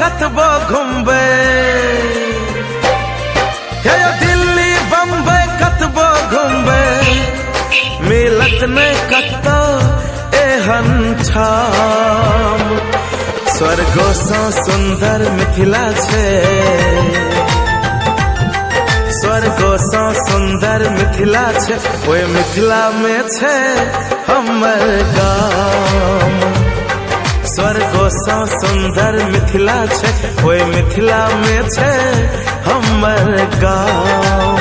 कतबो घुमबे, हे दिल्ली बम्बई कतबो घुमबे, मिलत नहीं कतो एहन ठाम। स्वर्गो सँ सुंदर मिथिला छे, स्वर्गो सँ सुंदर मिथिला छे, ओए मिथिला में छे हमर गाम। स्वर्गो सँ सुंदर मिथिला छे, ओए मिथिला में छे हमर गाम।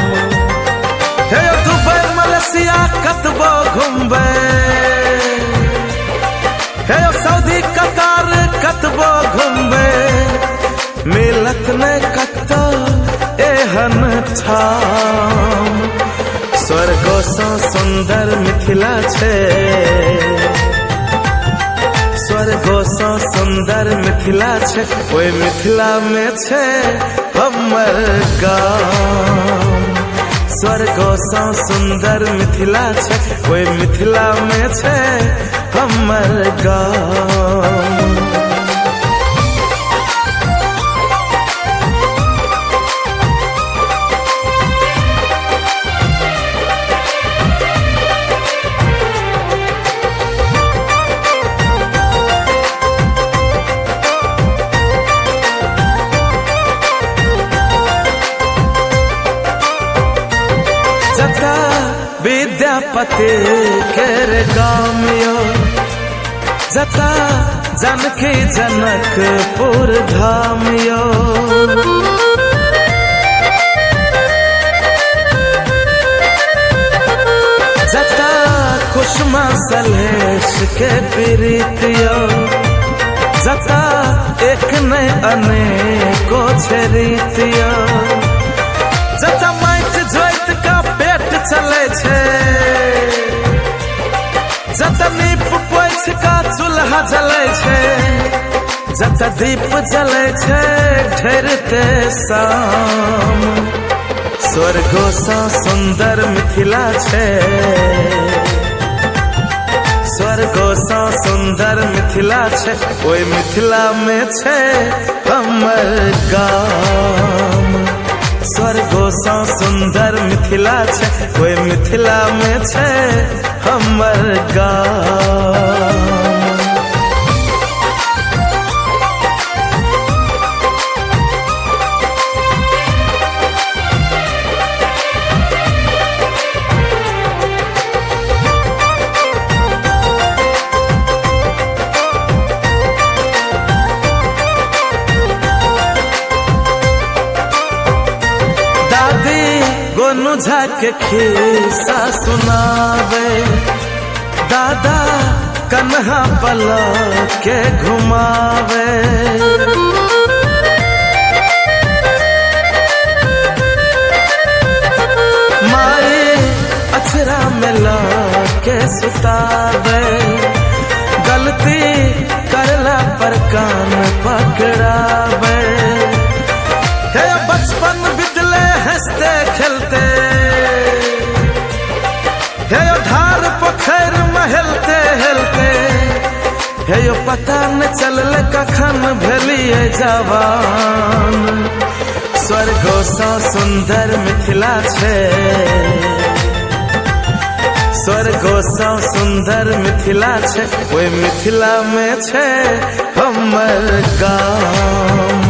हे दुबई मलेशिया कतबो घुमबे, हे सऊदी कतार कतबो घुमबे, मिलत नहीं कतो एहन ठाम। स्वर्गो सँ सुंदर मिथिला छे, स्वर्गो सँ सुंदर मिथिला छे, ओए मिथिला में छे हमर गाम। स्वर्गो सँ सुंदर मिथिला छे, ओए मिथिला में छे हमर गाम। जता विद्यापति केर गाम यो, जता जानकी जनकपुर धाम यो। जता कुसुमा सलहेश के प्रीत यो, जता एक नहीं अनेको छे रीत यो। जता माइट जोइत का पेट चले छे, जता नीप पोछ का चूल्हा जले छे, जता दीप जले छे ढेरते शाम। स्वर्गो सँ सुंदर मिथिला छे, स्वर्गो सँ सुंदर मिथिला छे, ओए मिथिला में छे हमर गाम। स्वर्गो सँ सुंदर मिथिला छे, ओए मिथिला में छे हमर गाम। गोनू झा के खिस्सा सुनावे, दादा कन्हा पलक के घुमावे। माई अचरा में लाके सुतावे, गलती करला पर कान पकड़ावे। हे बचपन बितले हंसते खेलते, हे ढार पोखर महलते हेलते, हे पता न चलल कखन भेलिए जवान। स्वर्गो सँ सुंदर मिथिला छे, स्वर्गो सँ सुंदर मिथिला छे, ओए मिथिला में छे हमर गाम।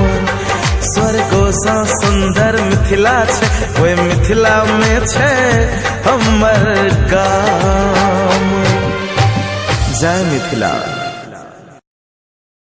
स्वर्गो सँ सुंदर मिथिला छे, ओए मिथिला में छे हमर गाम। जय मिथिला।